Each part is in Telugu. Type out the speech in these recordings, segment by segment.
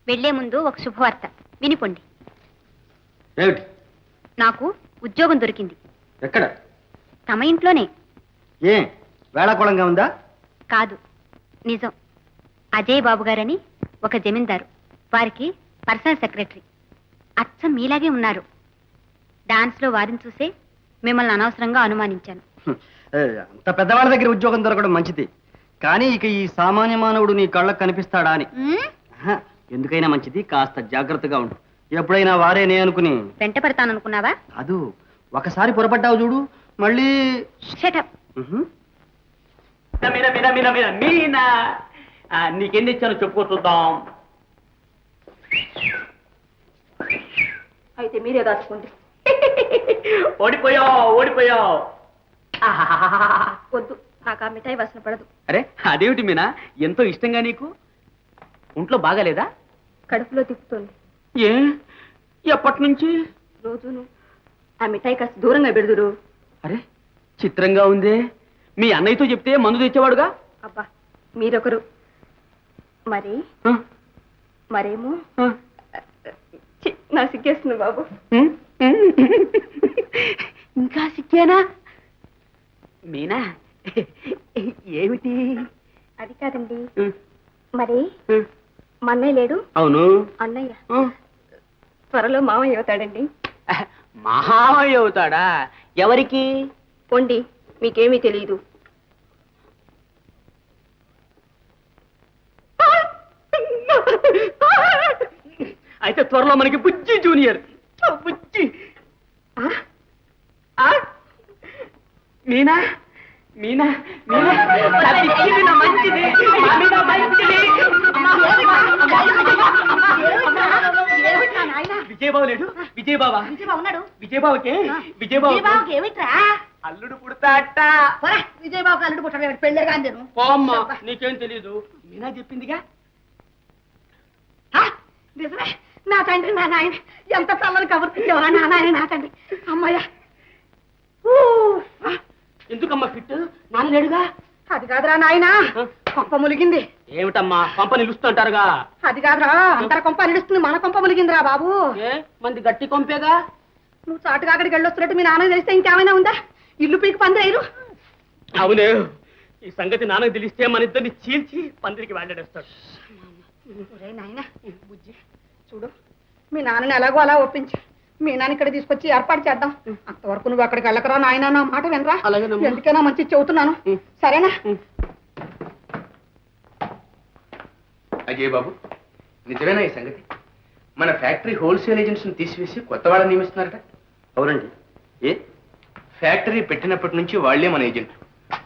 వెళ్లే ముందు ఒక శుభవార్త వినిపోండి. ఏమిటి? నాకు ఉద్యోగం దొరికింది. ఎక్కడ? తమ ఇంట్లోనే. ఏ వేళాకోళంగా ఉందా? కాదు, నిజం. అజయ్ బాబు గారని ఒక జమీందారు, వారికి పర్సనల్ సెక్రటరీ. అచ్చం మీలాగే ఉన్నారు. డాన్స్ లో వారిని చూసే మిమ్మల్ని అనవసరంగా అనుమానించాను. అంత పెద్దవాళ్ళ దగ్గర ఉద్యోగం దొరకడం మంచిది, కానీ ఇక ఈ సామాన్య మానవుడు నీ కళ్ళకు కనిపిస్తాడా అని. ఎందుకైనా మంచిది, కాస్త జాగ్రత్తగా ఉండు. ఎప్పుడైనా వారేనే అనుకుని వెంట పెడతాననుకున్నావా? అదు, ఒకసారి పొరపడ్డావు చూడు, మళ్ళీ నీకేం తెచ్చానో చెప్పుకో చూద్దాం. అయితే మీరే దాచుకోండి. ఓడిపోయావు. వద్దు, నాకు ఆ మిఠాయి వాసన పడదు. అరే అదేమిటి మీనా, ఎంతో ఇష్టంగా నీకు? ఒంట్లో బాగాలేదా? కడుపులో తిప్పుతోంది. ఏ ఎప్పటి నుంచి? రోజును ఆ మిఠాయి కాస్త దూరంగా పెడుదురు. అరే చిత్రంగా ఉందే, మీ అన్నయ్యతో చెప్తే మందు తెచ్చేవాడుగా. అబ్బా మీరొకరు. మరేమో నా సిగ్గేస్తుంది బాబు. ఇంకా సిగ్గేనా? మీనా ఏమిటి? అది కాదండి, మరి మా అన్నయ్య లేడు? అవును. అన్నయ్య త్వరలో మామయ్య అవుతాడండి. మహామయ్య అవుతాడా? ఎవరికి? పోండి, మీకేమీ తెలియదు. అయితే త్వరలో మనకి బుజ్జి జూనియర్. బుజ్జి. మీనా మీనా మీనా మంచిది. విజయబాబు లేడు? విజయబాబా ఉన్నాడు. విజయబాబుకి విజయబాబు ఏమిట్రా? అల్లుడు పుడతాట. విజయబాబుకి అల్లుడు పుట్టాడు, పెళ్ళే కానీ. పోమ్మా, నీకేం తెలీదు. మీనా చెప్పిందిగా. నిజమే, నా తండ్రి నా నాయన ఎంత చల్లని కబుర్తించేవరా నా నాయన, నా తండ్రి. అమ్మాయ్యా, ఎందుకమ్మా ఫిట్? నాన్న లేడుగా. అది కాదురా నాయన, కొంప ములిగింది. ఏమిటమ్మా కొంప నిలుస్తుంటారుగా? అది కాదురా, అందరి కొంప నిలుస్తుంది, మన కొంప ములిగిందిరా బాబు. మంది గట్టి కొంపేగా. నువ్వు చాటుగా అక్కడికి వెళ్ళొస్తున్నట్టు మీ నాన్న తెలిస్తే ఇంకేమైనా ఉందా? ఇల్లు పీకి పందిరేరు. అవునే, ఈ సంగతి నాన్నకు తెలిస్తే మన ఇద్దరిని చీల్చి పందిరికి వెళ్ళడేస్తాడు. నాయన బుజ్జి చూడు, మీ నాన్నని ఎలాగో అలా ఒప్పించి మీ నాన్న ఇక్కడ తీసుకొచ్చి ఏర్పాటు చేద్దాం. అంతవరకు నువ్వు అక్కడికి వెళ్ళకరా నాయన, నా మాట వినరా. ఎందుకైనా మంచి చెబుతున్నాను, సరేనా? అజయ్ బాబు, నిజమేనా ఈ సంగతి? మన ఫ్యాక్టరీ హోల్సేల్ ఏజెంట్స్ని తీసివేసి కొత్త వాళ్ళని నియమిస్తున్నారట? అవునండి. ఏ ఫ్యాక్టరీ పెట్టినప్పటి నుంచి వాళ్లే మన ఏజెంట్.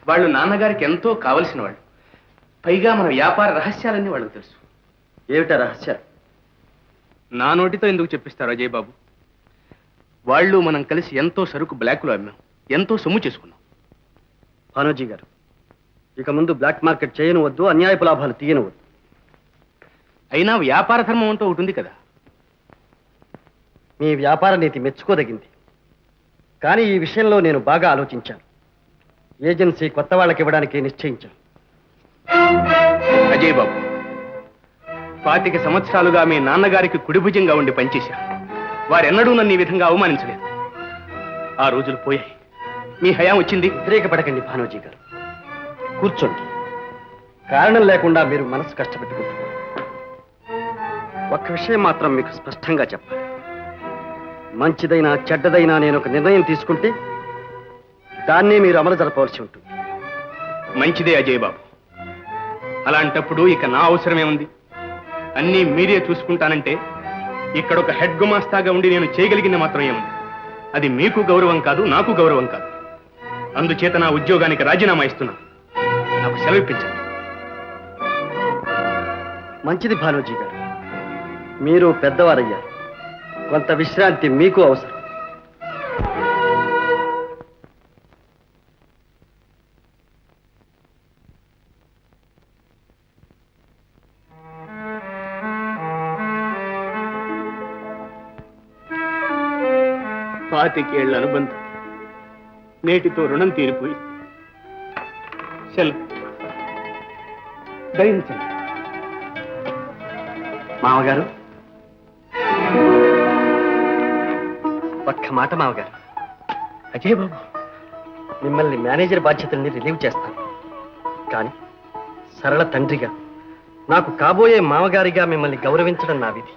వాళ్ళు నాన్నగారికి ఎంతో కావలసిన వాళ్ళు. పైగా మన వ్యాపార రహస్యాలన్నీ వాళ్ళకి తెలుసు. ఏమిటా రహస్యాలు? నా నోటితో ఎందుకు చెప్పిస్తారు అజయ్ బాబు? వాళ్ళు మనం కలిసి ఎంతో సరుకు బ్లాక్లో అమ్మాం, ఎంతో సొమ్ము చేసుకున్నాం. భానోజీ గారు, ఇక ముందు బ్లాక్ మార్కెట్ చేయనవద్దు, అన్యాయపు లాభాలు తీయనవద్దు. అయినా వ్యాపార ధర్మం అంటూ ఉంటుంది కదా. మీ వ్యాపార నీతి మెచ్చుకోదగింది, కానీ ఈ విషయంలో నేను బాగా ఆలోచించాను. ఏజెన్సీ కొత్త వాళ్ళకి ఇవ్వడానికి నిశ్చయించాను. అజయ్ బాబు, 25 సంవత్సరాలుగా మీ నాన్నగారికి కుడిభుజంగా ఉండి పనిచేశారు. వారెన్నడూ నన్ను ఈ విధంగా అవమానించలేదు. ఆ రోజులు పోయాయి, మీ హయాం వచ్చింది. వ్యతిరేకపడకండి భానోజీ గారు, కూర్చోండి. కారణం లేకుండా మీరు మనసు కష్టపెట్టుకుంటున్నారు. ఒక్క విషయం మాత్రం మీకు స్పష్టంగా చెప్పాలి. మంచిదైనా చెడ్డదైనా నేను ఒక నిర్ణయం తీసుకుంటే దాన్నే మీరు అమలు జరపవలసి ఉంటుంది. మంచిదే అజయ్ బాబు. అలాంటప్పుడు ఇక నా అవసరమే ఉంది? అన్నీ మీరే చూసుకుంటానంటే ఇక్కడ ఒక హెడ్ గుమాస్తాగా ఉండి నేను చేయగలిగింది మాత్రం ఏముంది? అది మీకు గౌరవం కాదు, నాకు గౌరవం కాదు. అందుచేత నా ఉద్యోగానికి రాజీనామా ఇస్తున్నాను. నాకు సెలవు ఇప్పించండి. మంచిది భానోజీ గారు, మీరు పెద్దవారయ్యారు, కొంత విశ్రాంతి మీకు అవసరం. పాతికేళ్ల అనుబంధం నేటితో రుణం తీరిపోయి సెలవు ధరించండి. మామగారు, ఒక్క మాట మామగారు. అజయ్ బాబు, మిమ్మల్ని మేనేజర్ బాధ్యతల్ని రిలీవ్ చేస్తాను. కానీ సరళ తండ్రిగా, నాకు కాబోయే మామగారిగా మిమ్మల్ని గౌరవించడం నా విధి.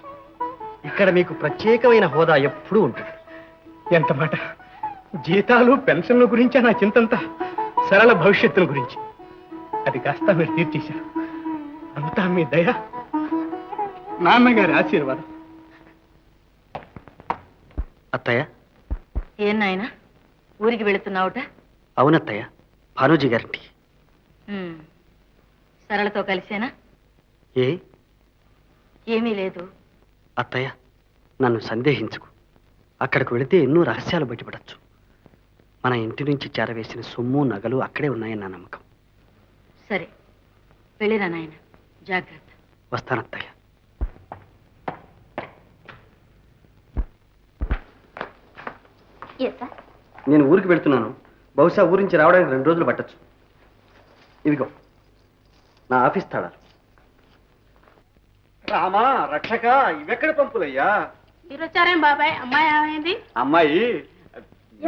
ఇక్కడ మీకు ప్రత్యేకమైన హోదా ఎప్పుడూ ఉంటుంది. ఎంత మాట! జీతాలు పెన్షన్ల గురించే నా చింతంతా, సరళ భవిష్యత్తుల గురించి. అది కాస్త మీరు తీర్చేశారు. అంతా మీ దయ, నాన్నగారి ఆశీర్వాదం. అత్తయ్య. ఏం నాయనా ఊరికి వెళుతున్నావుట? అవునత్తయ్య, భానోజీ గారింటి. సరళతో కలిసేనా? ఏ? ఏమీ లేదు. అత్తయ్య, నన్ను సందేహించుకు. అక్కడికి వెళితే ఎన్నో రహస్యాలు బయటపడచ్చు. మన ఇంటి నుంచి చేరవేసిన సొమ్ము నగలు అక్కడే ఉన్నాయని నా నమ్మకం. సరే, వెళ్ళిరా నాయన. జాగ్రత్త. వస్తానత్తయ్య. నేను ఊరికి వెళ్తున్నాను. బహుశా ఊరి నుంచి రావడానికి 2 రోజులు పట్టచ్చు. ఇదిగో నా ఆఫీస్ తాళాలు. రామా రక్షక, ఇవెక్కడ పంపులయ్యా? మీరు వచ్చారేం బాబాయ్? అమ్మాయి ఏమైంది? అమ్మాయి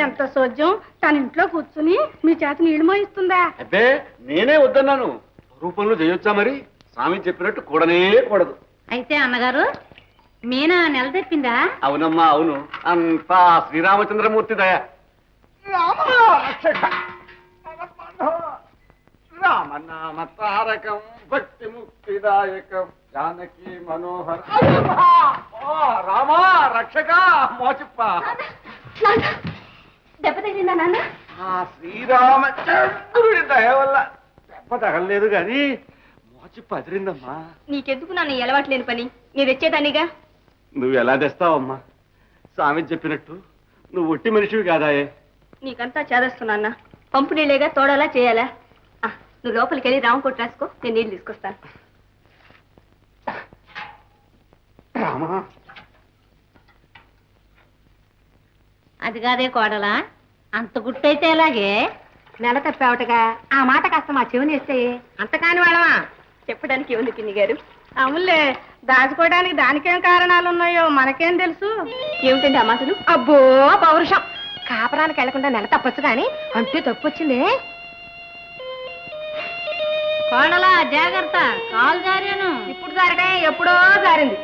ఎంత సోజ్యం, తన ఇంట్లో కూర్చుని మీ చేత నీళ్లు మోయిస్తుందా? అబ్బే, నేనే వద్దన్నాను. రూపంలో చేయొచ్చా మరి? స్వామి చెప్పినట్టు కూడనే కూడదు. అయితే అన్నగారు, మీనా నెల తెప్పిందా? అవునమ్మా, అవును. అంతా శ్రీరామచంద్రమూర్తి దయ. రామనామ తారకం భక్తి ముక్తిదాయకం జానకి మనోహర. రామా రక్షక, మోచిప్ప. దెబ్బ తగిలిందా నాన్న? శ్రీరామచంద్రుడి దయ వల్ల దెబ్బ తగలలేదు గాని మోచిప్ప అదిరిందమ్మా. నీకెందుకు నాన్న ఎలవాట్లేని పని? నీ తెచ్చేదానిగా. నువ్వు ఎలా తెస్తావమ్మా? స్వామి చెప్పినట్టు నువ్వు ఒట్టి మనిషివి కాదాయే. నీకంతా చేదస్తున్నా. పంపు నీళ్ళేగా, తోడలా చేయాలా? నువ్వు లోపలికి వెళ్ళి రామకోటి రాసుకో, నేను నీళ్ళు తీసుకొస్తాను. రామా, అది కాదే కోడలా, అంత గుట్టయితే ఎలాగే? నెల తప్పావటగా ఆ మాట కాస్త మా చెవినేస్తే అంత కాని వాళ్ళమా? చెప్పడానికి ఉంది పిన్ని గారు. అవునులే, దాచుకోవడానికి దానికేం కారణాలు ఉన్నాయో మనకేం తెలుసు. ఏమిటండి ఆ మాటలు? అబ్బో పౌరుషం. కాపరానికి వెళ్లకుండా నెల తప్పొచ్చు కానీ అంతే తప్పు వచ్చిందే. కోడలా జాగ్రత్త, కాలు జారాను. ఇప్పుడు జారడే, ఎప్పుడో జారింది.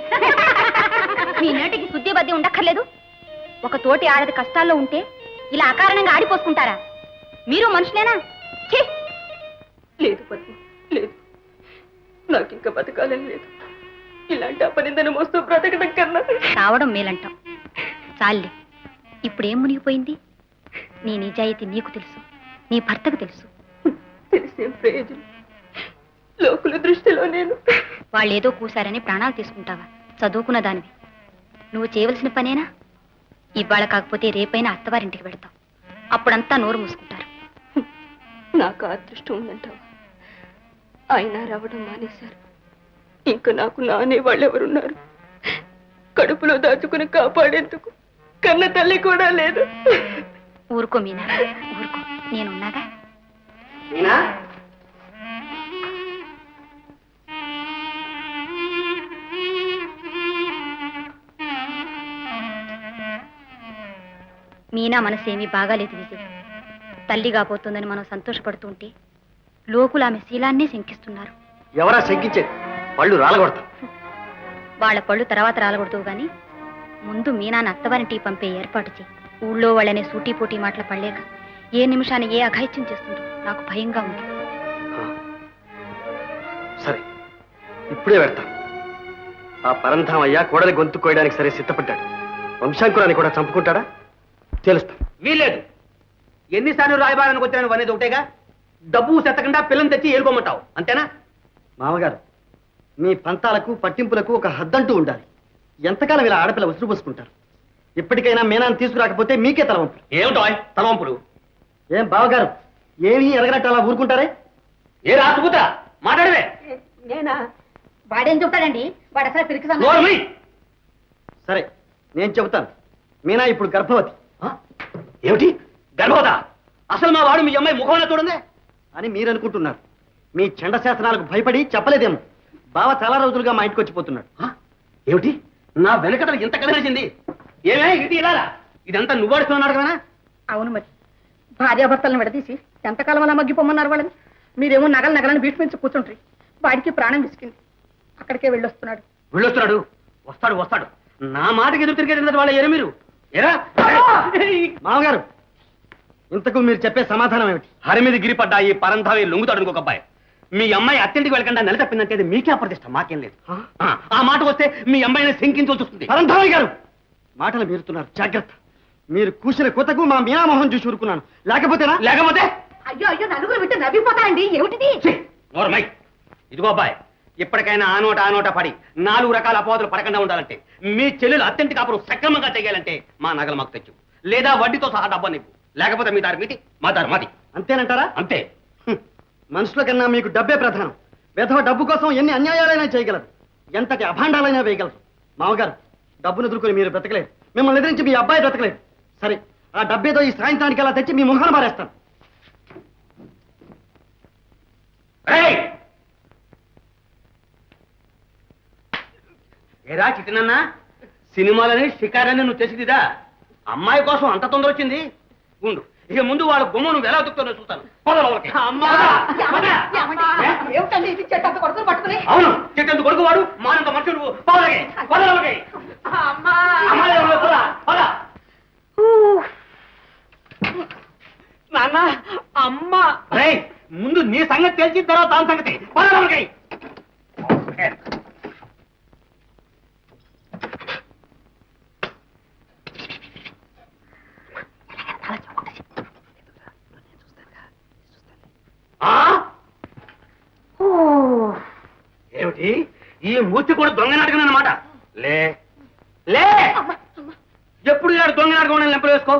మీ నోటికి శుద్ధి బద్ది ఉండక్కర్లేదు. ఒక తోటి ఆడది కష్టాల్లో ఉంటే ఇలా అకారణంగా ఆడిపోసుకుంటారా? మీరు మనుషులేనా? ఛీ! లేదు పద్మ, లేదు. నాకు ఇంకా బతకాలని లేదు. ఇలాంటి అపనిందను మోస్తూ బ్రతకడం కన్నా రావడం మేలంటాం. చాలే, ఇప్పుడేం మునిగిపోయింది? నీ నిజాయితీ నీకు తెలుసు, నీ భర్తకు తెలుసు. తెలిసేం ప్రయోజనం? లోకుల దృష్టిలో నేను వాళ్ళేదో కూశారని ప్రాణాలు తీసుకుంటావా? చదువుకున్న దానివి. నువ్వు చేయవలసిన పనేనా? ఇవాళ కాకపోతే రేపైనా అత్తవారింటికి వెడతావు. అప్పుడంతా నోరు మూసుకుంటారు. నాకు అదృష్టం ఉందంటావా? అయినా రావడం మానేశారు. ఇంకా నాకు నానే వాళ్ళెవరున్నారు? కడుపులో దాచుకుని కాపాడేందుకు కన్న తల్లి కూడా లేదు. ఊరుకో మీనా, ఊరుకో, నేనున్నాగా. మీనా, మీనా మనసేమీ బాగాలేదు విజయ్. తల్లి కాబోతుందని మనం సంతోషపడుతూ ఉంటే లోకులు ఆమె శీలాన్నే శంకిస్తున్నారు. ఎవరా శంకించేది? పళ్ళు రాలగొడతా. వాళ్ళ పళ్ళు తర్వాత రాలకూడదు గాని ముందు మీనాన్ని అత్తవారింటికి పంపే ఏర్పాటు చేయి. ఊళ్ళో వాళ్ళనే సూటీపోటీ మాటలు పడలేక ఏ నిమిషాన్ని ఏ అఘాయిత్యం చేస్తుందో నాకు భయంగా ఉంది. సరే, ఇప్పుడే పెడతాను. ఆ పరంధామయ్య కోడలి గొంతు కోయడానికి సరే సిద్ధపడ్డాడు. వంశాంకురాన్ని కూడా చంపుకుంటాడా తెలుస్తాం. వీల్లేదు. ఎన్నిసార్లు రాయబారానికి వచ్చాను అనేది ఒకటేగా. డబ్బు సెత్తకుండా పిల్లని తెచ్చి ఏలుకోమంటావు, అంతేనా? మామగారు, మీ పంతాలకు పట్టింపులకు ఒక హద్దంటూ ఉండాలి. ఎంతకాలం ఇలా ఆడపిల్ల ఉసురు పోసుకుంటారు? ఇప్పటికైనా మీనాన్ని తీసుకురాకపోతే మీకే తలవంపులు. ఏమిటో తలవంపులు? ఏం బావగారు, ఏమీ ఎరగనట్టు అలా ఊరుకుంటారే? ఏ రాసుకుతా మాట్లాడవే. నేనా? వాడేం చెప్తాడండి? వాడు అసలు పిరికి సరే, నేను చెబుతాను. మీనా ఇప్పుడు గర్భవతి. ఏమిటి గర్భవత? అసలు మా వాడు మీ అమ్మాయి ముఖంలో చూడండి అని మీరు అనుకుంటున్నారు. మీ చండ శాసనాలకు భయపడి చెప్పలేదేమో. బావ చాలా రోజులుగా మా ఇంటికి వచ్చిపోతున్నాడు. ఏమిటి నా వెనకతలు ఇంత కదిలించింది? ఏమే ఇది ఇలా ఇదంతా నువ్వాడుతున్నాడు కదా? అవును మరి, భార్యాభర్తలను విడదీసి ఎంతకాలం అలా మగ్గిపోమన్నారు వాళ్ళని. మీరేమో నగలని బీట్మించి కూర్చుంటారు. వాడికి ప్రాణం విసికింది, అక్కడికే వెళ్ళొస్తున్నాడు. వెళ్ళొస్తున్నాడు, వస్తాడు వస్తాడు. నా మాటకి ఎదురు తిరిగేది వాళ్ళ ఏరా మీరు? ఏరా మామగారు, ఇంతకు మీరు చెప్పే సమాధానం ఏమిటి? హరి మీద గిరిపడ్డా ఈ పరంధావి లొంగుతాడు ఇంకొక అబ్బాయి. మీ అమ్మాయి అత్యంటికి వెళ్ళకుండా నెల తప్పిందంటే అది మీకే అప్రతిష్ట, మాకేం లేదు. ఆ మాట వస్తే మీ అమ్మాయిని శంకించాల్సి వస్తుంది. పరంధావి గారు, మాటలు మీరుతున్నారు, జాగ్రత్త. మీరు కూసిన కొత్తకు మా మీనామోహన్ చూసి ఊరుకున్నాను, లేకపోతేనా? లేకపోతే అయ్యో అయ్యో, నలుగురు వింటే నవ్విపోతారండి. ఏమిటిది? నోర్మై, ఇదిగో అబ్బాయి, ఇప్పటికైనా ఆ నోట పడి 4 రకాల అపవాదులు పడకుండా ఉండాలంటే, మీ చెల్లెలు అత్యంటి కాపురం సక్రమంగా చేయాలంటే మా నగలు మాకు తెచ్చు, లేదా వడ్డీతో సహా డబ్బా నీకు, లేకపోతే మీ దారి మీటి, మా దారి మాది. అంతేనంటారా? అంతే. మనుషుల కన్నా మీకు డబ్బే ప్రధానం. విధవ డబ్బు కోసం ఎన్ని అన్యాయాలైనా చేయగలరు, ఎంతటి అభాండాలైనా వేయగలరు. మామగారు, డబ్బును ఎదుర్కొని మీరు బ్రతకలేరు, మిమ్మల్ని ఎదిరించి మీ అబ్బాయి బ్రతకలేరు. సరే, ఆ డబ్బేదో ఈ సాయంత్రానికి అలా తెచ్చి మీ ముఖాన్ని మారేస్తాను. ఏరా చిటినన్నా, సినిమాలని షికారని నువ్వు చేసిందిదా? అమ్మాయి కోసం అంత తొందర వచ్చింది? ఉండు, ఇక ముందు వాళ్ళ గుమ్మ నువ్వు ఎలా దుక్కుతానో చూస్తాను. ఏమిటండి ఇది? చెట్టంత కొడుకుని పట్టుకుని. అవును, చెట్టంత కొడుకు వాడు, మానంత మనుషులు నువ్వు. నాన్న, అమ్మ. ముందు నీ సంగతి తెలిసిన తర్వాత దాని సంగతి. ఏమిటి ఈ మూర్తి కూడా దొంగ నాటకం అన్నమాట? లే లే, ఎప్పుడు ఇలాంటి దొంగ నాటకం లెంపలు వేసుకో.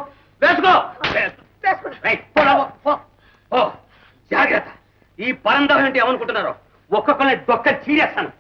జాగ్రత్త, ఈ పరందం ఏంటి ఏమనుకుంటున్నారో ఒక్కొక్కరిని డొక్క చీరేస్తాను.